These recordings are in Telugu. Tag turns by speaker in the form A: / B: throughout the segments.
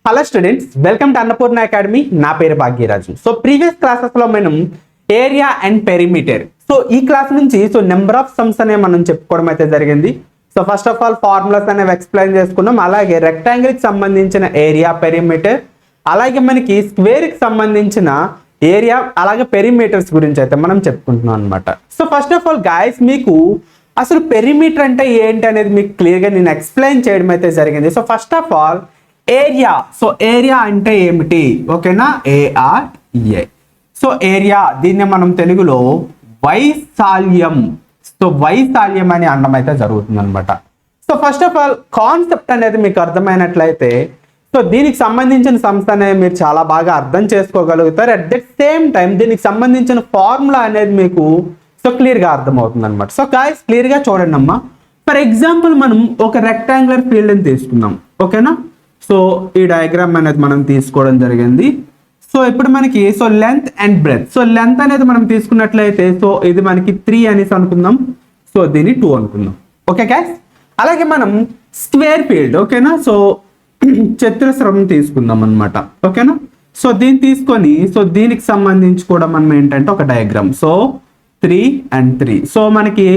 A: Hello students, welcome to Annapurna academy. నా పేరు భాగ్యరాజు. సో ప్రీవియస్ క్లాసెస్ లో మనం ఏరియా అండ్ పెరిమీటర్, సో ఈ క్లాస్ నుంచి నెంబర్ ఆఫ్ సమ్స్ అనే మనం చెప్పుకోవడం అయితే జరిగింది. So first of all formulas అనేవి ఎక్స్ప్లెయిన్ చేసుకున్నాం. అలాగే రెక్టాంగిల్ కి సంబంధించిన ఏరియా, పెరిమీటర్, అలాగే మనకి స్క్వేర్ కి సంబంధించిన ఏరియా, అలాగే పెరిమీటర్స్ గురించి అయితే మనం చెప్పుకుంటున్నాం అనమాట. So first of all guys, మీకు అసలు పెరిమీటర్ అంటే ఏంటి అనేది మీకు క్లియర్గా నేను ఎక్స్ప్లెయిన్ చేయడం అయితే జరిగింది. So first of all area, so area అంటే ఏమిటి, ఓకేనా? ఏఆర్ఏ. సో ఏరియా, దీన్ని మనం తెలుగులో వైశాల్యం, సో వైశాల్యం అని అనడం అయితే జరుగుతుంది అనమాట. So first of all concept అనేది మీకు అర్థమైనట్లయితే, సో దీనికి సంబంధించిన సంస్థ అనేది మీరు చాలా బాగా అర్థం చేసుకోగలుగుతారు. అట్ ద సేమ్ టైం దీనికి సంబంధించిన ఫార్ములా అనేది మీకు సో క్లియర్గా అర్థమవుతుంది అనమాట. సో గాయస్ క్లియర్గా చూడండి అమ్మా. ఫర్ ఎగ్జాంపుల్ మనం ఒక రెక్టాంగులర్ ఫీల్డ్ని తీసుకుందాం, ఓకేనా? సో ఈ డయాగ్రామ్ అనేది మనం తీసుకోవడం జరిగింది. సో ఇప్పుడు మనకి so length and breadth, so length అనేది మనం తీసుకున్నట్లయితే సో ఇది మనకి 3 అనేసి అనుకుందాం. సో దీన్ని 2 అనుకుందాం, ఓకే గైస్? అలాగే మనం స్క్వేర్ ఫీల్డ్, ఓకేనా? సో చతురస్రం తీసుకుందాం అనమాట, ఓకేనా? సో దీన్ని తీసుకొని సో దీనికి సంబంధించి కూడా మనం ఏంటంటే ఒక డయాగ్రామ్, సో 3 and 3. సో మనకి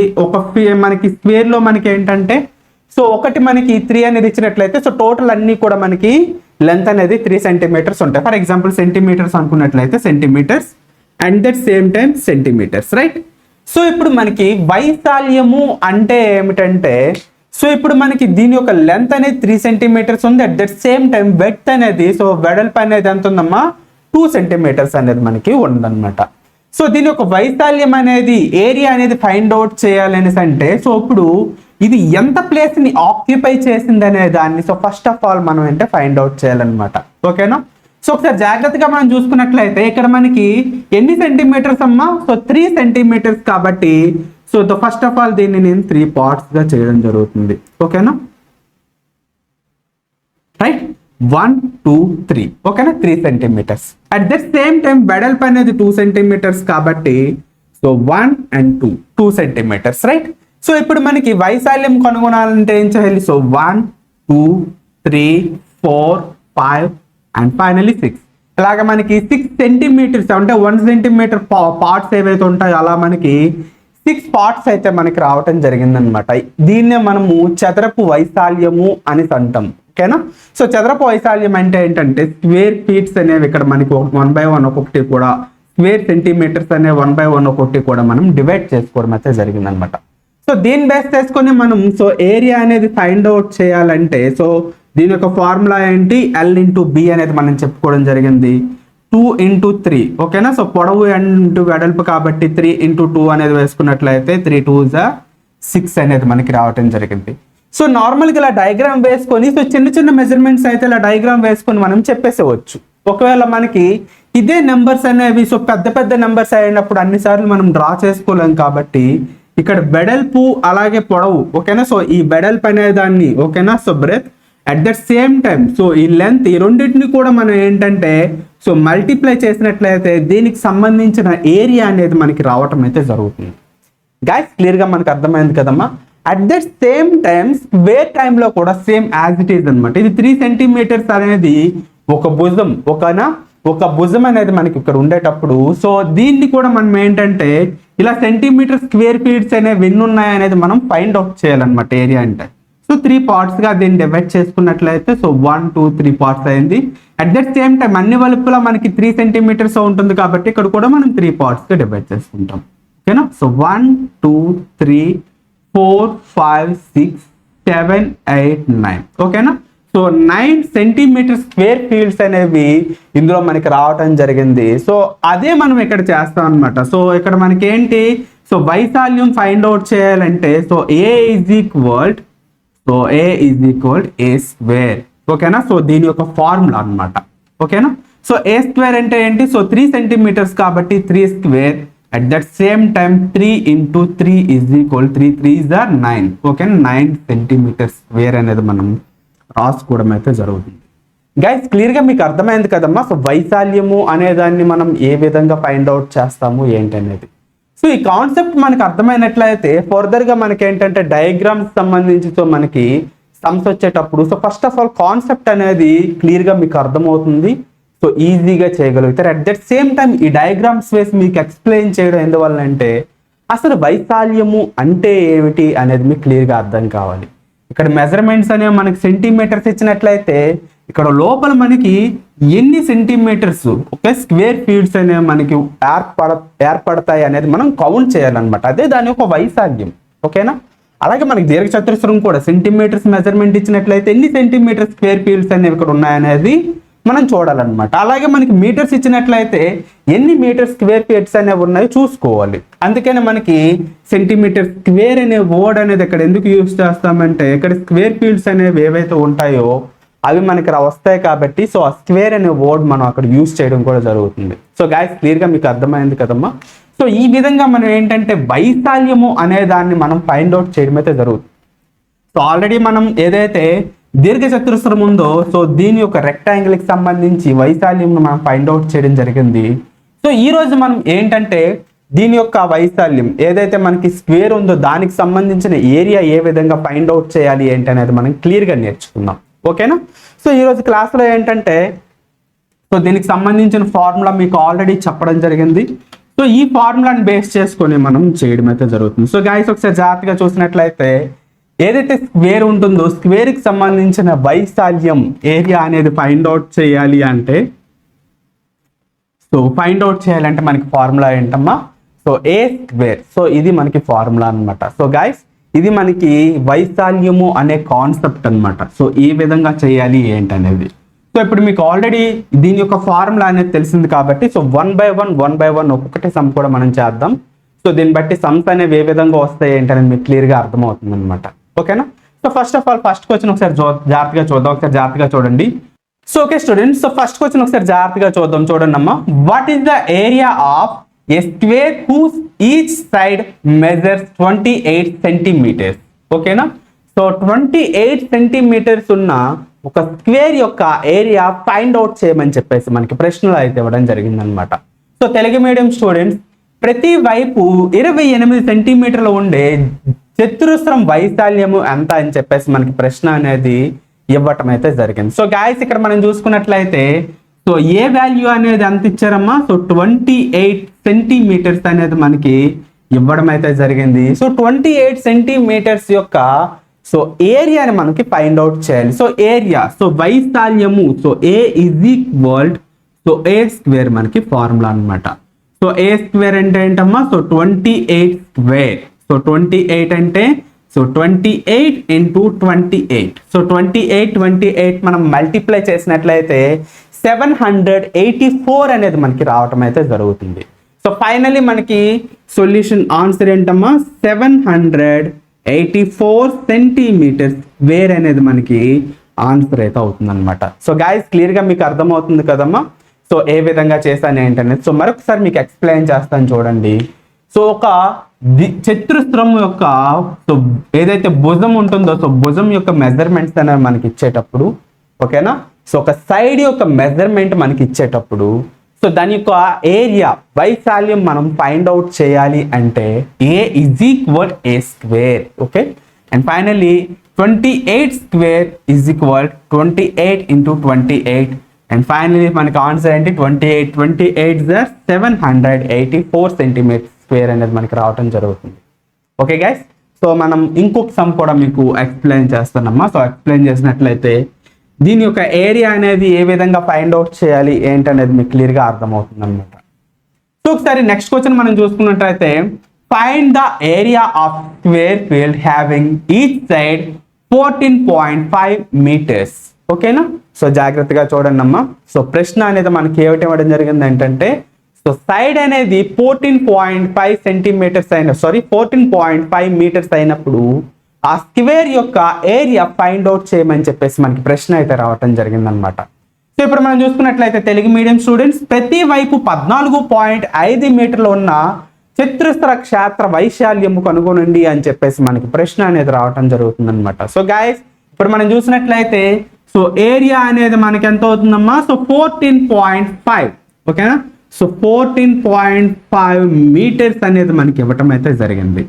A: మనకి స్క్వేర్ లో మనకి ఏంటంటే సో ఒకటి మనకి 3 అనేది ఇచ్చినట్లయితే సో టోటల్ అన్ని కూడా మనకి లెంత్ అనేది 3 సెంటీమీటర్స్ ఉంటాయి. ఫర్ ఎగ్జాంపుల్ సెంటీమీటర్స్ అనుకున్నట్లయితే centimetres and that same time centimetres, right? So ఇప్పుడు మనకి వైశాల్యము అంటే ఏమిటంటే, సో ఇప్పుడు మనకి దీని యొక్క లెంత్ అనేది 3 సెంటీమీటర్స్ ఉంది. At that same time width అనేది, సో వెడల్పు అనేది ఎంత ఉందమ్మా, 2 సెంటీమీటర్స్ అనేది మనకి ఉందన్నమాట. సో దీని యొక్క వైశాల్యం అనేది, ఏరియా అనేది ఫైండ్ అవుట్ చేయాలనేసి అంటే సో ఇప్పుడు ఇది ఎంత ప్లేస్ ని ఆక్యుపై చేసింది అనే దాన్ని సో ఫస్ట్ ఆఫ్ ఆల్ మనం అంటే ఫైండ్ అవుట్ చేయాలన్నమాట, ఓకేనా? సో ఒకసారి జాగ్రత్తగా మనం చూసుకున్నట్లయితే ఇక్కడ మనకి ఎన్ని సెంటీమీటర్స్ అమ్మా, సో 3 సెంటీమీటర్స్ కాబట్టి సో ఫస్ట్ ఆఫ్ ఆల్ దీన్ని నేను 3 పార్ట్స్ గా చేయడం జరుగుతుంది, ఓకేనా? రైట్, 1 2 3, ఓకేనా? 3 centimetres. At the same time వెడల్పు అనేది 2 సెంటీమీటర్స్ కాబట్టి so 1 and 2 centimetres, right? So ఇప్పుడు మనకి వైశాల్యం కనుగొనాలంటే ఏం చేయాలి? So 1 2 3 4 5 and finally 6. అలాగే మనకి 6 సెంటీమీటర్స్ అంటే 1 సెంటీమీటర్ పార్ట్స్ ఏవైతే ఉంటాయో అలా మనకి 6 పార్ట్స్ అయితే మనకి రావటం జరిగిందనమాట. దీన్నే మనము చదరపు వైశాల్యము అని అంటాం, ఓకేనా? సో చదరపు వైశాల్యం అంటే ఏంటంటే స్క్వేర్ ఫీట్స్ అనేవి ఇక్కడ మనకి 1/1 ఒక్కొక్కటి కూడా, స్క్వేర్ సెంటీమీటర్స్ అనే 1/1 ఒక్కొక్కటి కూడా మనం డివైడ్ చేసుకోవడం అయితే జరిగిందనమాట. సో దీన్ని బేస్ చేసుకొని మనం సో ఏరియా అనేది ఫైండ్ అవుట్ చేయాలంటే సో దీని యొక్క ఫార్ములా ఏంటి, L/B అనేది మనం చెప్పుకోవడం జరిగింది. 2 into 3, ఓకేనా? సో పొడవు ఇంటూ వెడల్పు కాబట్టి 3 into 2 అనేది వేసుకున్నట్లయితే 3 2s 6 అనేది మనకి రావటం జరిగింది. సో నార్మల్గా ఇలా డయాగ్రామ్ వేసుకొని సో చిన్న చిన్న మెజర్మెంట్స్ అయితే ఇలా డయాగ్రామ్ వేసుకొని మనం చెప్పేసేవచ్చు. ఒకవేళ మనకి ఇదే నెంబర్స్ అనేవి సో పెద్ద పెద్ద నెంబర్స్ అయినప్పుడు అన్నిసార్లు మనం డ్రా చేసుకోలేం కాబట్టి ఇక్కడ వెడల్పు అలాగే పొడవు, ఓకేనా? సో ఈ వెడల్పు అనే దాన్ని, ఓకేనా? So breadth at the same time so ఈ లెంత్, ఈ రెండింటిని కూడా మనం ఏంటంటే సో మల్టిప్లై చేసినట్లయితే దీనికి సంబంధించిన ఏరియా అనేది మనకి రావటం అయితే జరుగుతుంది. గైస్ క్లియర్గా మనకు అర్థమైంది కదమ్మా. At the same time square టైంలో కూడా సేమ్ యాజ్ ఇట్ ఈజ్ అనమాట. ఇది 3 సెంటీమీటర్స్ అనేది ఒక భుజం, ఒక భుజం అనేది మనకి ఇక్కడ ఉండేటప్పుడు సో దీన్ని కూడా మనం ఏంటంటే ఇలా సెంటీమీటర్ స్క్వేర్ ఫీట్స్ అనేవి ఎన్ని ఉన్నాయి అనేది మనం ఫైండ్ అవుట్ చేయాలన్నమాట ఏరియా అంటే. సో 3 పార్ట్స్ గా దీన్ని డివైడ్ చేసుకున్నట్లయితే సో 1 2 3 పార్ట్స్ అయింది. అట్ దట్ సేమ్ టైం అన్ని వైపులా మనకి 3 సెంటీమీటర్స్ ఉంటుంది కాబట్టి ఇక్కడ కూడా మనం 3 పార్ట్స్ గా డివైడ్ చేసుకుంటాం, ఓకేనా? సో 1 2 3 4 5 6 7 8 9, ఓకేనా? సో 9 సెంటీమీటర్ స్క్వేర్ ఫీల్డ్స్ అనేవి ఇందులో మనకి రావటం జరిగింది. సో అదే మనం ఇక్కడ చేస్తాం అనమాట. సో ఇక్కడ మనకి ఏంటి, సో వైశాల్యం ఫైండ్ అవుట్ చేయాలంటే so A is equal A square, ఓకేనా? సో దీని యొక్క ఫార్ములా అనమాట, ఓకేనా? సో ఏ స్క్వేర్ అంటే ఏంటి, సో 3 సెంటీమీటర్స్ కాబట్టి 3 square. At that same time 3 into 3 is equal 3 3s 9, okay? 9 centimetre square అనేది మనం రాసుకోవడం అయితే జరుగుతుంది. గైస్ క్లియర్గా మీకు అర్థమైంది కదమ్మా. సో వైశాల్యము అనేదాన్ని మనం ఏ విధంగా ఫైండ్ అవుట్ చేస్తాము ఏంటి అనేది. సో ఈ కాన్సెప్ట్ మనకు అర్థమైనట్లయితే ఫర్దర్గా మనకి ఏంటంటే డయాగ్రామ్స్ సంబంధించి సో మనకి సమ్స్ వచ్చేటప్పుడు so first of all concept అనేది క్లియర్గా మీకు అర్థమవుతుంది. సో ఈజీగా చేయగలుగుతారు. అట్ దట్ సేమ్ టైం ఈ డయాగ్రామ్స్ వేసి మీకు ఎక్స్ప్లెయిన్ చేయడం ఎందువల్ల అంటే అసలు వైశాల్యము అంటే ఏమిటి అనేది మీకు క్లియర్గా అర్థం కావాలి. ఇక్కడ మెజర్మెంట్స్ అనేవి మనకి సెంటీమీటర్స్ ఇచ్చినట్లయితే ఇక్కడ లోపల మనకి ఎన్ని సెంటీమీటర్స్ ఓకే స్క్వేర్ ఫీట్స్ అనేవి మనకి ఏర్పడతాయి అనేది మనం కౌంట్ చేయాలన్నమాట. అదే దాని యొక్క వైశాల్యం. ఓకేనా? అలాగే మనకి దీర్ఘచతురస్రం కూడా సెంటీమీటర్స్ మెజర్మెంట్ ఇచ్చినట్లయితే ఎన్ని సెంటీమీటర్ స్క్వేర్ ఫీట్స్ అనేవి ఇక్కడ ఉన్నాయనేది మనం చూడాలన్నమాట. అలాగే మనకి మీటర్స్ ఇచ్చినట్లయితే ఎన్ని మీటర్ స్క్వేర్ ఫీట్స్ అనేవి ఉన్నాయో చూసుకోవాలి. అందుకని మనకి సెంటీమీటర్ స్క్వేర్ అనే వర్డ్ అనేది ఇక్కడ ఎందుకు యూజ్ చేస్తామంటే ఇక్కడ స్క్వేర్ ఫీట్స్ అనేవి ఏవైతే ఉంటాయో అవి మనకి వస్తాయి కాబట్టి సో ఆ స్క్వేర్ అనే వర్డ్ మనం అక్కడ యూజ్ చేయడం కూడా జరుగుతుంది. సో గైస్ క్లియర్గా మీకు అర్థమైంది కదమ్మా. సో ఈ విధంగా మనం ఏంటంటే వైశాల్యము అనే దాన్ని మనం ఫైండ్ అవుట్ చేయడం అయితే జరుగుతుంది. సో ఆల్రెడీ మనం ఏదైతే దీర్ఘచతురస్రం ఉందో సో దీని యొక్క రెక్టాంగిల్కి సంబంధించి వైశాల్యం మనం ఫైండ్ అవుట్ చేయడం జరిగింది. సో ఈ రోజు మనం ఏంటంటే దీని యొక్క వైశాల్యం ఏదైతే మనకి స్క్వేర్ ఉందో దానికి సంబంధించిన ఏరియా ఏ విధంగా ఫైండ్ అవుట్ చేయాలి ఏంటి అనేది మనం క్లియర్గా నేర్చుకుందాం. ఓకేనా? సో ఈరోజు క్లాస్లో ఏంటంటే సో దీనికి సంబంధించిన ఫార్ములా మీకు ఆల్రెడీ చెప్పడం జరిగింది. సో ఈ ఫార్ములాని బేస్ చేసుకొని మనం చేయడం అయితే జరుగుతుంది. సో గైస్ ఒకసారి జాగ్రత్తగా చూసినట్లయితే ఏదైతే స్క్వేర్ ఉంటుందో స్క్వేర్కి సంబంధించిన వైశాల్యం ఏరియా అనేది ఫైండ్ అవుట్ చేయాలి అంటే సో ఫైండ్ అవుట్ చేయాలంటే మనకి ఫార్ములా ఏంటమ్మా? So A square. సో ఇది మనకి ఫార్ములా అనమాట. సో గైస్ ఇది మనకి వైశాల్యము అనే కాన్సెప్ట్ అనమాట. సో ఈ విధంగా చేయాలి ఏంటనేది సో ఇప్పుడు మీకు ఆల్రెడీ దీని యొక్క ఫార్ములా అనేది తెలిసింది కాబట్టి సో వన్ బై వన్ ఒక్కొక్కటి సమ్ కూడా మనం చేద్దాం. సో దీన్ని బట్టి సమ్స్ అనేవి ఏ విధంగా వస్తాయి ఏంటనేది మీకు క్లియర్గా అర్థమవుతుంది అనమాట. ఓకేనా? So first of all first question ఒకసారి జాగ్రత్తగా చూద్దాం. ఒకసారి జాగ్రత్తగా చూడండి. So okay students, so first question ఒకసారి జాగ్రత్తగా చూద్దాం. చూడండి అమ్మా. What is the area of a square whose each side measures 28 centimetres? ఓకేనా? సో 28 సెంటీమీటర్స్ ఉన్న ఒక స్క్వేర్ యొక్క ఏరియా ఫైండ్ అవుట్ చేయమని చెప్పేసి మనకి ప్రశ్నలు అయితే ఇవ్వడం జరిగిందనమాట. సో తెలుగు మీడియం స్టూడెంట్స్ ప్రతి వైపు 28 సెంటీమీటర్లు ఉండే చతురస్రం వైశాల్యము ఎంత అని చెప్పేసి మనకి ప్రశ్న అనేది ఇవ్వటం అయితే జరిగింది. సో గాయస్ ఇక్కడ మనం చూసుకున్నట్లయితే సో ఏ వాల్యూ అనేది ఎంత ఇచ్చారమ్మా? సో 28 సెంటీమీటర్స్ అనేది మనకి ఇవ్వడం అయితే జరిగింది. సో 28 సెంటీమీటర్స్ యొక్క సో ఏరియాని మనకి ఫైండ్ అవుట్ చేయాలి. సో ఏరియా సో వైశాల్యము so A is equal so A square మనకి ఫార్ములా అనమాట. సో ఏ స్క్వేర్ అంటే ఏంటమ్మా? So 28 square. సో 28 అంటే సో 28 ఇంటూ 28. సో 28 మనం మల్టిప్లై చేసినట్లయితే 784 అనేది మనకి రావటం అయితే జరుగుతుంది. సో ఫైనలీ మనకి సొల్యూషన్ ఆన్సర్ ఏంటమ్మా? 784 సెంటీమీటర్స్ స్క్వేర్ అనేది మనకి ఆన్సర్ అయితే అవుతుంది అనమాట. సో గైస్ క్లియర్గా మీకు అర్థమవుతుంది కదమ్మా. సో ఏ విధంగా చేశాను ఏంటనేది సో మరొకసారి మీకు ఎక్స్ప్లెయిన్ చేస్తాను చూడండి. సో ఒక చతురస్రం యొక్క సో ఏదైతే భుజం ఉంటుందో సో భుజం యొక్క మెజర్మెంట్స్ అనేవి మనకి ఇచ్చేటప్పుడు ఓకేనా? సో ఒక సైడ్ యొక్క మెజర్మెంట్ మనకి ఇచ్చేటప్పుడు సో దాని యొక్క ఏరియా వైశాల్యం మనం ఫైండ్ అవుట్ చేయాలి అంటే A is equal A square. Okay, and finally 28 square is equal 28 into 28 and finally మనకి ఆన్సర్ ఏంటి? 28 784 సెంటీమీటర్ స్క్వేర్ అనేది మనకి రావటం జరుగుతుంది. ఓకే గైస్, సో మనం ఇంకొక సమ్ కూడా మీకు ఎక్స్ప్లెయిన్ చేస్తున్నామా. సో ఎక్స్ప్లెయిన్ చేసినట్లయితే దీని యొక్క ఏరియా అనేది ఏ విధంగా ఫైండ్ అవుట్ చేయాలి ఏంటనేది మీకు క్లియర్గా అర్థమవుతుంది అనమాట. సో ఒకసారి నెక్స్ట్ క్వశ్చన్ మనం చూసుకున్నట్లయితే find the area of square field having each side 14.5 metres. ఓకేనా? సో జాగ్రత్తగా చూడండి అమ్మా. సో ప్రశ్న అనేది మనకి ఏమిటి ఇవ్వడం జరిగింది ఏంటంటే సో సైడ్ అనేది 14.5 సెంటీమీటర్స్ 14.5 మీటర్స్ అయినప్పుడు ఆ స్క్వేర్ యొక్క ఏరియా ఫైండ్ అవుట్ చేయమని చెప్పేసి మనకి ప్రశ్న అయితే రావటం జరిగిందనమాట. సో ఇప్పుడు మనం చూసుకున్నట్లయితే తెలుగు మీడియం స్టూడెంట్స్ ప్రతి వైపు 14.5 మీటర్లు ఉన్న చతురస్ర క్షేత్ర వైశాల్యము కనుగొనండి అని చెప్పేసి మనకి ప్రశ్న అనేది రావటం జరుగుతుంది అనమాట. సో గాయస్ ఇప్పుడు మనం చూసినట్లయితే సో ఏరియా అనేది మనకి ఎంత అవుతుందమ్మా? సో 14.5. ఓకేనా? సో 14.5 మీటర్స్ అనేది మనకి ఇవ్వటం అయితే జరిగింది.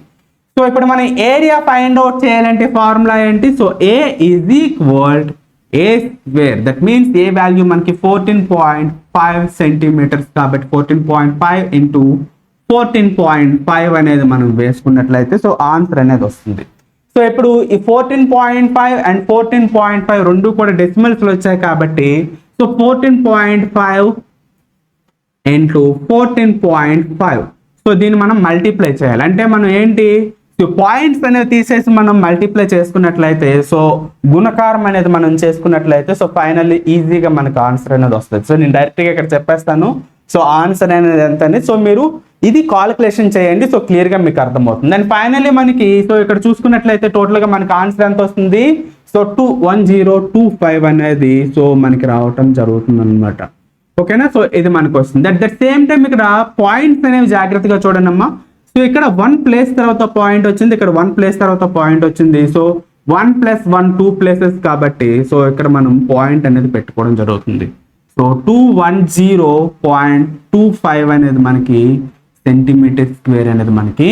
A: సో ఇప్పుడు మనం ఏరియా ఫైండ్ అవుట్ చేయాలంటే ఫార్ములా ఏంటి? So A is equal A square, that means A value మనకి 14.5 సెంటీమీటర్స్ కాబట్టి 14.5 ఇంటూ 14.5 అనేది మనం వేసుకున్నట్లయితే సో ఆన్సర్ అనేది వస్తుంది. సో ఇప్పుడు ఈ 14.5 అండ్ 14.5 రెండు కూడా డెసిమల్స్లో వచ్చాయి కాబట్టి సో 14.5 ఇంటూ 14.5, సో దీన్ని మనం మల్టిప్లై చేయాలి. అంటే మనం ఏంటి, పాయింట్స్ అనేవి తీసేసి మనం మల్టిప్లై చేసుకున్నట్లయితే సో గుణకారం అనేది మనం చేసుకున్నట్లయితే సో ఫైనల్లీ ఈజీగా మనకు ఆన్సర్ అనేది వస్తుంది. సో నేను డైరెక్ట్గా ఇక్కడ చెప్పేస్తాను. సో ఆన్సర్ అనేది ఎంత అని సో మీరు ఇది కాలిక్యులేషన్ చేయండి. సో క్లియర్గా మీకు అర్థమవుతుంది. అండ్ ఫైనల్లీ మనకి సో ఇక్కడ చూసుకున్నట్లయితే టోటల్గా మనకి ఆన్సర్ ఎంత వస్తుంది? సో 21025 అనేది సో మనకి రావటం జరుగుతుంది అనమాట. ఓకేనా? సో ఇది మనకు వస్తుంది. అట్ ద సేమ్ టైం ఇక్కడ పాయింట్స్ అనేవి జాగ్రత్తగా చూడండి అమ్మా. సో ఇక్కడ 1 ప్లేస్ తర్వాత పాయింట్ వచ్చింది, ఇక్కడ 1 ప్లేస్ తర్వాత పాయింట్ వచ్చింది. సో 1 + 1 2 ప్లేసెస్ కాబట్టి సో ఇక్కడ మనం పాయింట్ అనేది పెట్టుకోవడం జరుగుతుంది. సో 210.25 అనేది మనకి సెంటీమీటర్ స్క్వేర్ అనేది మనకి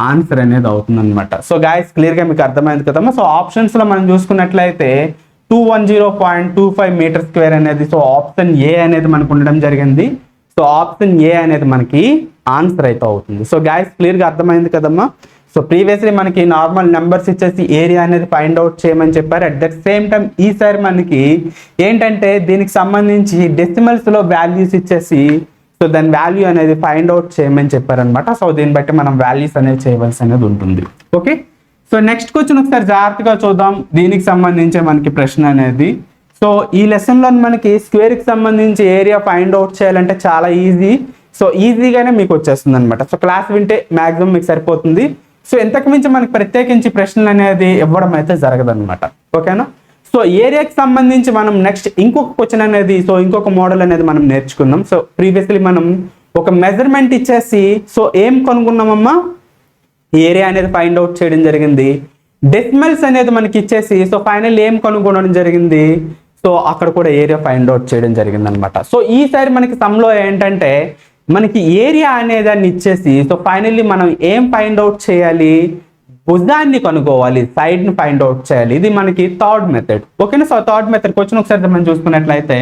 A: ఆన్సర్ అనేది అవుతుంది అనమాట. సో గాయస్ క్లియర్గా మీకు అర్థమైంది కదమ్మా. సో ఆప్షన్స్లో మనం చూసుకున్నట్లయితే 210.25 మీటర్ స్క్వేర్ అనేది సో ఆప్షన్ ఏ అనేది మనకు ఉండడం జరిగింది. సో ఆప్షన్ ఏ అనేది మనకి ఆన్సర్ అయితే అవుతుంది. సో గాయస్ క్లియర్గా అర్థమైంది కదమ్మా. సో ప్రీవియస్లీ మనకి నార్మల్ నెంబర్స్ ఇచ్చేసి ఏరియా అనేది ఫైండ్ అవుట్ చేయమని చెప్పారు. అట్ దట్ సేమ్ టైం ఈసారి మనకి ఏంటంటే దీనికి సంబంధించి డెసిమల్స్లో వాల్యూస్ ఇచ్చేసి సో దాని వాల్యూ అనేది ఫైండ్ అవుట్ చేయమని చెప్పారనమాట. సో దీన్ని బట్టి మనం వాల్యూస్ అనేది చేయవలసి అనేది ఉంటుంది. ఓకే, సో నెక్స్ట్ క్వశ్చన్ ఒకసారి జాగ్రత్తగా చూద్దాం. దీనికి సంబంధించి మనకి ప్రశ్న అనేది సో ఈ లెసన్లో మనకి స్క్వేర్కి సంబంధించి ఏరియా ఫైండ్ అవుట్ చేయాలంటే చాలా ఈజీ. సో ఈజీగానే మీకు వచ్చేస్తుంది అనమాట. సో క్లాస్ వింటే మ్యాక్సిమం మీకు సరిపోతుంది. సో ఇంతకు మించి మనకి ప్రత్యేకించి ప్రశ్నలు అనేది ఇవ్వడం అయితే జరగదన్నమాట. ఓకేనా? సో ఏరియాకి సంబంధించి మనం నెక్స్ట్ ఇంకొక క్వశ్చన్ అనేది సో ఇంకొక మోడల్ అనేది మనం నేర్చుకుందాం. సో ప్రీవియస్లీ మనం ఒక మెజర్మెంట్ ఇచ్చేసి సో ఏం కనుగొన్నామమ్మా, ఏరియా అనేది ఫైండ్ అవుట్ చేయడం జరిగింది. డెసిమల్స్ అనేది మనకి ఇచ్చేసి సో ఫైనల్ ఏం కనుగొనడం జరిగింది, సో అక్కడ కూడా ఏరియా ఫైండ్ అవుట్ చేయడం జరిగింది అనమాట. సో ఈసారి మనకి సమ్లో ఏంటంటే మనకి ఏరియా అనేదాన్ని ఇచ్చేసి సో ఫైనల్లీ మనం ఏం ఫైండ్ అవుట్ చేయాలి, భుజాన్ని కనుక్కోవాలి, సైడ్ని ఫైండ్ అవుట్ చేయాలి. ఇది మనకి థర్డ్ మెథడ్. ఓకేనా? సో థర్డ్ మెథడ్ క్వశ్చన్ ఒకసారి మనం చూసుకున్నట్లయితే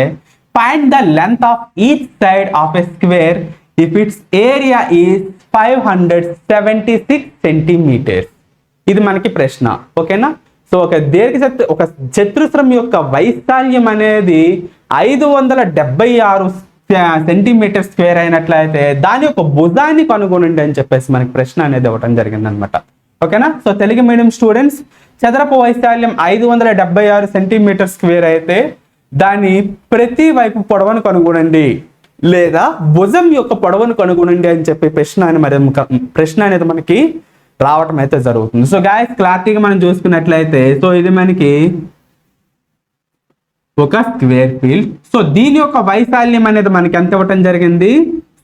A: find the length of each side of a square if its area is 576 centimetres. ఇది మనకి ప్రశ్న. ఓకేనా? సో ఒక చతురస్రం యొక్క వైశాల్యం అనేది 576 సెంటీమీటర్ స్క్వేర్ అయినట్లయితే దాని యొక్క భుజాన్ని కనుగొనండి అని చెప్పేసి మనకి ప్రశ్న అనేది ఇవ్వడం జరిగింది అనమాట. ఓకేనా? సో తెలుగు మీడియం స్టూడెంట్స్, చదరపు వైశాల్యం 576 సెంటీమీటర్ స్క్వేర్ అయితే దాని ప్రతి వైపు పొడవును కనుగొనండి లేదా భుజం యొక్క పొడవును కనుగొనండి అని చెప్పి ప్రశ్న అనేది మనకి రావటం అయితే జరుగుతుంది. సో గాయస్ క్లారిటీగా మనం చూసుకున్నట్లయితే సో ఇది మనకి ఒక స్క్వేర్ ఫీల్డ్. సో దీని యొక్క వైశాల్యం అనేది మనకి ఎంత ఇవ్వటం జరిగింది,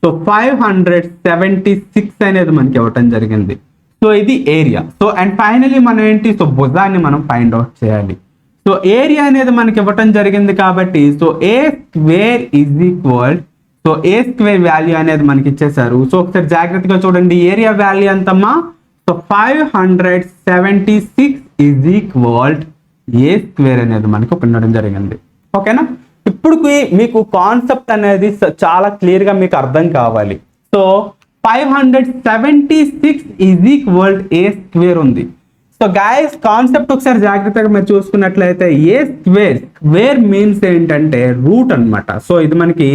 A: సో 576 అనేది మనకి ఇవ్వటం జరిగింది. సో ఇది ఏరియా. సో అండ్ ఫైనలీ మనం ఏంటి, సో భుజాన్ని మనం ఫైండ్ అవుట్ చేయాలి. సో ఏరియా అనేది మనకి ఇవ్వటం జరిగింది కాబట్టి so A square is equal, so A square value అనేది మనకి ఇచ్చేసారు. సో ఒకసారి జాగ్రత్తగా చూడండి, ఏరియా వాల్యూ ఎంతమ్మా, so 576 is equal A square అనేది మనకి ఉండడం జరిగింది. ఓకేనా? ఇప్పుడు మీకు కాన్సెప్ట్ అనేది చాలా క్లియర్గా మీకు అర్థం కావాలి. So 576 is equal A square ఉంది. సో గాయస్ కాన్సెప్ట్ ఒకసారి జాగ్రత్తగా మీరు చూసుకున్నట్లయితే ఏ స్క్వేర్ మీన్స్ ఏంటంటే రూట్ అన్నమాట. సో ఇది మనకి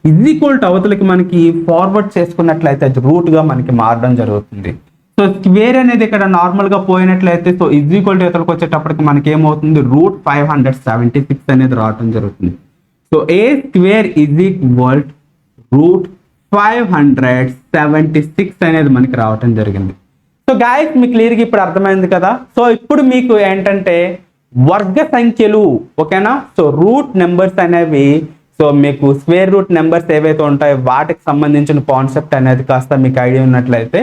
A: ఈజ్ ఈక్వల్ టు అవతలకి మనకి ఫార్వర్డ్ చేసుకున్నట్లయితే అది రూట్ గా మనకి మారడం జరుగుతుంది. సో స్క్వేర్ అనేది ఇక్కడ నార్మల్ గా పోయినట్లయితే సో ఈజ్ ఈక్వల్ టు అవతలకి వచ్చేటప్పటికి మనకి ఏమవుతుంది, రూట్ 576 అనేది రావడం జరుగుతుంది. So A square is equal route 576 అనేది మనకి రావటం జరిగింది. సో గాయస్ మీకు క్లియర్గా ఇప్పుడు అర్థమైంది కదా. సో ఇప్పుడు మీకు ఏంటంటే వర్గ సంఖ్యలు, ఓకేనా, సో రూట్ నెంబర్స్ అనేవి సో మీకు స్క్వేర్ రూట్ నెంబర్స్ ఏవైతే ఉంటాయో వాటికి సంబంధించిన కాన్సెప్ట్ అనేది కాస్త మీకు ఐడియా ఉన్నట్లయితే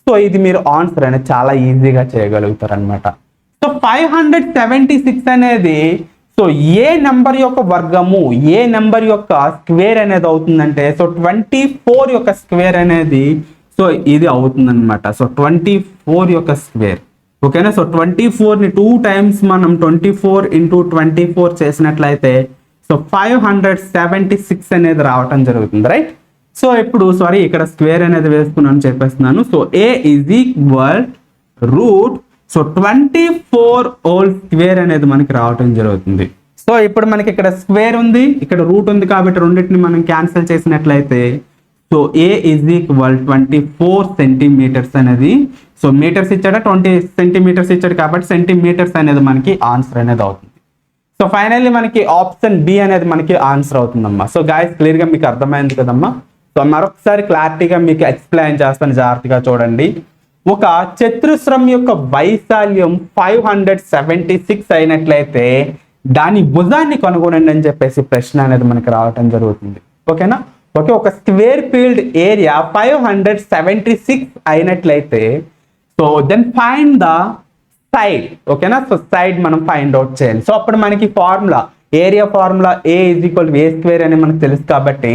A: సో ఇది మీరు ఆన్సర్ అనేది చాలా ఈజీగా చేయగలుగుతారు అనమాట. సో 576 అనేది సో ఏ నెంబర్ యొక్క వర్గము, ఏ నెంబర్ యొక్క స్క్వేర్ అనేది అవుతుందంటే సో 24 యొక్క స్క్వేర్ అనేది సో సో ఇది అవుతుంది అనమాట. సో 24 యొక్క స్క్వేర్. ఓకేనా. సో 24ని 2 టైమ్స్ మనం 24 ఇంటూ 24 చేసినట్లయితే సో 576 అనేది రావటం జరుగుతుంది, రైట్. సో ఇప్పుడు సారీ ఇక్కడ స్క్వేర్ అనేది వేసుకున్నాను చెప్పేస్తున్నాను. So A is equal route so 24 whole square అనేది మనకి రావటం జరుగుతుంది. సో ఇప్పుడు మనకి ఇక్కడ స్క్వేర్ ఉంది, ఇక్కడ రూట్ ఉంది కాబట్టి రెండింటిని మనం క్యాన్సిల్ చేసినట్లయితే so A is equal 24 centimetres అనేది, సో మీటర్స్ ఇచ్చాడా 20 సెంటీమీటర్స్ ఇచ్చాడు కాబట్టి సెంటీమీటర్స్ అనేది మనకి ఆన్సర్ అనేది అవుతుంది. సో ఫైనల్లీ మనకి ఆప్షన్ బి అనేది మనకి ఆన్సర్ అవుతుందమ్మా. సో గాయస్ క్లియర్గా మీకు అర్థమైంది కదమ్మా. సో మరొకసారి క్లారిటీగా మీకు ఎక్స్ప్లెయిన్ చేస్తాను, జాగ్రత్తగా చూడండి. ఒక చతురస్రం యొక్క వైశాల్యం 576 అయినట్లయితే దాని భుజాన్ని కనుగొనండి అని చెప్పేసి ప్రశ్న అనేది మనకి రావటం జరుగుతుంది. ఓకేనా. ఓకే, ఒక స్క్వేర్ ఫీల్డ్ ఏరియా 576 అయినట్లయితే so then find the side. ఓకేనా. సో సైడ్ మనం ఫైండ్ అవుట్ చేయాలి. సో అప్పుడు మనకి formula area formula a is equal A square అని మనకు తెలుసు కాబట్టి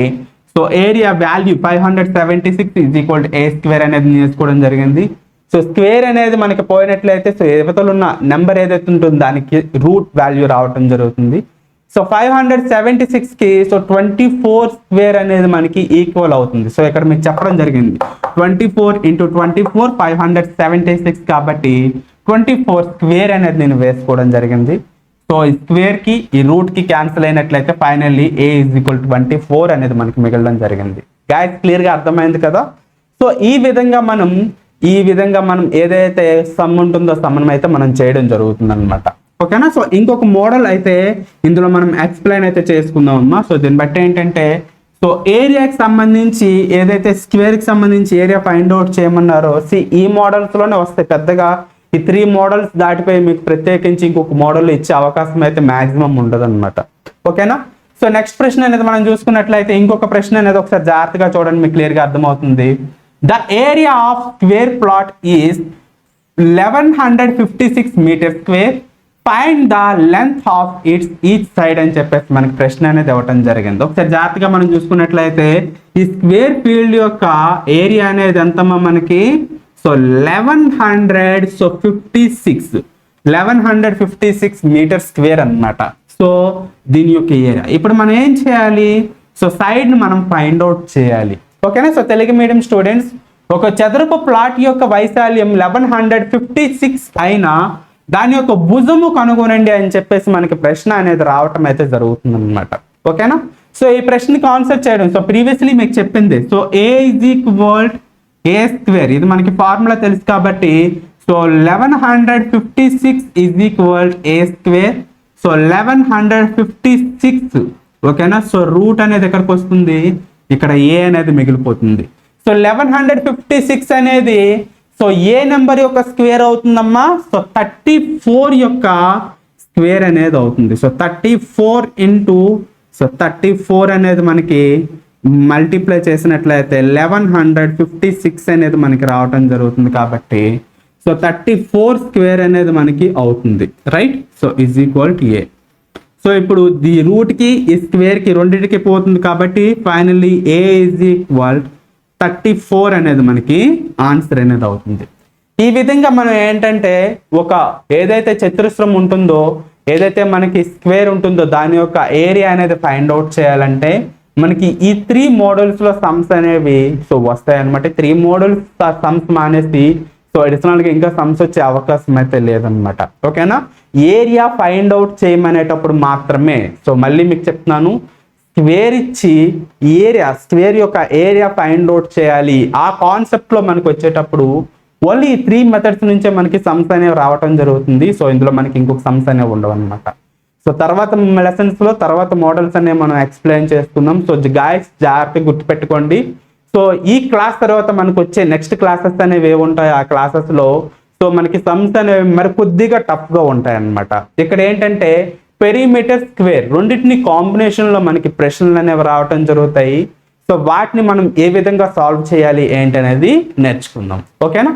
A: so area value 576 is equal A square అనేది నేర్చుకోవడం జరిగింది. సో స్క్వేర్ అనేది మనకి పోయినట్లయితే సో యువతలు ఉన్న నెంబర్ ఏదైతే ఉంటుందో దానికి రూట్ వాల్యూ రావటం జరుగుతుంది. సో 576కి సో 24 స్క్వేర్ అనేది మనకి ఈక్వల్ అవుతుంది. సో ఇక్కడ మీకు చెప్పడం జరిగింది 24 ఇంటూ 24 576 కాబట్టి 24 స్క్వేర్ అనేది నేను వేసుకోవడం జరిగింది. సో ఈ స్క్వేర్కి ఈ రూట్కి క్యాన్సిల్ అయినట్లయితే ఫైనల్లీ ఏ ఈజ్ ఈక్వల్ 24 అనేది మనకి మిగలడం జరిగింది. గాయస్ క్లియర్గా అర్థమైంది కదా. సో ఈ విధంగా మనం ఏదైతే సమ్ ఉంటుందో సమ్మను అయితే మనం చేయడం జరుగుతుంది అనమాట. ఓకేనా. సో ఇంకొక మోడల్ అయితే ఇందులో మనం ఎక్స్ప్లెయిన్ అయితే చేసుకుందాం అమ్మా. సో దీన్ని బట్టి ఏంటంటే సో ఏరియాకి సంబంధించి ఏదైతే స్క్వేర్కి సంబంధించి ఏరియా ఫైండ్ అవుట్ చేయమన్నారో ఈ మోడల్స్లోనే వస్తాయి. పెద్దగా ఈ 3 మోడల్స్ దాటిపోయి మీకు ప్రత్యేకించి ఇంకొక మోడల్ ఇచ్చే అవకాశం అయితే మ్యాక్సిమం ఉండదు అనమాట. ఓకేనా. సో నెక్స్ట్ ప్రశ్న అనేది మనం చూసుకున్నట్లయితే ఇంకొక ప్రశ్న అనేది ఒకసారి జాగ్రత్తగా చూడండి, మీకు క్లియర్గా అర్థమవుతుంది. The area of square plot is 1156 meters square. Find the length of each side అని చెప్పేసి మనకి ప్రశ్న అనేది ఇవ్వటం జరిగింది. ఒకసారి జాగ్రత్తగా మనం చూసుకున్నట్లయితే ఈ స్క్వేర్ ఫీల్డ్ యొక్క ఏరియా అనేది ఎంతమ్మా మనకి సో 1156 మీటర్ స్క్వేర్ అన్నమాట. సో దీని యొక్క ఏరియా ఇప్పుడు మనం ఏం చేయాలి సో సైడ్ ని మనం ఫైండ్ అవుట్ చేయాలి. ఓకేనా. సో తెలుగు మీడియం స్టూడెంట్స్ ఒక చదరపు ప్లాట్ యొక్క వైశాల్యం 1156 అయినా దాని యొక్క భుజము కనుగొనండి అని చెప్పేసి మనకి ప్రశ్న అనేది రావటం అయితే జరుగుతుంది అనమాట. ఓకేనా. సో ఈ ప్రశ్నకి ఆన్సర్ చేయడం సో ప్రీవియస్లీ మీకు చెప్పింది so A is equal A square ఇది మనకి ఫార్ములా తెలుసు కాబట్టి so 1156 is equal A square. So 1156 ఓకేనా. సో రూట్ అనేది ఎక్కడికి వస్తుంది ఇక్కడ ఏ అనేది మిగిలిపోతుంది. సో 1156 అనేది సో ఏ నెంబర్ యొక్క స్క్వేర్ అవుతుందమ్మా సో 34 యొక్క స్క్వేర్ అనేది అవుతుంది. సో 34 ఇంటూ సో 34 అనేది మనకి మల్టిప్లై చేసినట్లయితే 1156 అనేది మనకి రావటం జరుగుతుంది కాబట్టి సో 34 స్క్వేర్ అనేది మనకి అవుతుంది, right. So is equal to A. So ఇప్పుడు ది రూట్కి ఈ స్క్వేర్కి రెండింటికి పోతుంది కాబట్టి ఫైనల్లీ ఏ ఈజ్ ఈక్వల్ 34 అనేది మనకి ఆన్సర్ అనేది అవుతుంది. ఈ విధంగా మనం ఏంటంటే ఒక ఏదైతే చతురస్రం ఉంటుందో ఏదైతే మనకి స్క్వేర్ ఉంటుందో దాని యొక్క ఏరియా అనేది ఫైండ్ అవుట్ చేయాలంటే మనకి ఈ 3 మోడల్స్లో సమ్స్ అనేవి సో వస్తాయి అనమాట. 3 మోడల్స్ సమ్స్ మానేసి సో అడిషనల్గా ఇంకా సమ్స్ వచ్చే అవకాశం అయితే లేదనమాట. ఓకేనా. ఏరియా ఫైండ్ అవుట్ చేయమనేటప్పుడు మాత్రమే సో మళ్ళీ మీకు చెప్తున్నాను స్క్వేర్ ఇచ్చి స్క్వేర్ యొక్క ఏరియా ఫైండ్ అవుట్ చేయాలి ఆ కాన్సెప్ట్లో మనకు వచ్చేటప్పుడు ఓన్లీ ఈ 3 మెథడ్స్ నుంచే మనకి సమ్స్ అనేవి రావటం జరుగుతుంది. సో ఇందులో మనకి ఇంకొక సమ్స్ అనేవి ఉండవు అనమాట. సో తర్వాత లెసన్స్లో తర్వాత మోడల్స్ అనేవి మనం ఎక్స్ప్లెయిన్ చేస్తున్నాం. సో గాయస్ జాగ్రత్తగా గుర్తుపెట్టుకోండి. సో ఈ క్లాస్ తర్వాత మనకు వచ్చే నెక్స్ట్ క్లాసెస్ అనేవి ఏవి ఉంటాయి ఆ క్లాసెస్లో సో మనకి సమ్స్ అనేవి మరి కొద్దిగా టఫ్గా ఉంటాయి అన్నమాట. ఇక్కడ ఏంటంటే పెరిమీటర్ స్క్వేర్ రెండింటిని కాంబినేషన్లో మనకి ప్రశ్నలు అనేవి రావటం జరుగుతాయి. సో వాటిని మనం ఏ విధంగా సాల్వ్ చేయాలి ఏంటి అనేది నేర్చుకుందాం. ఓకేనా.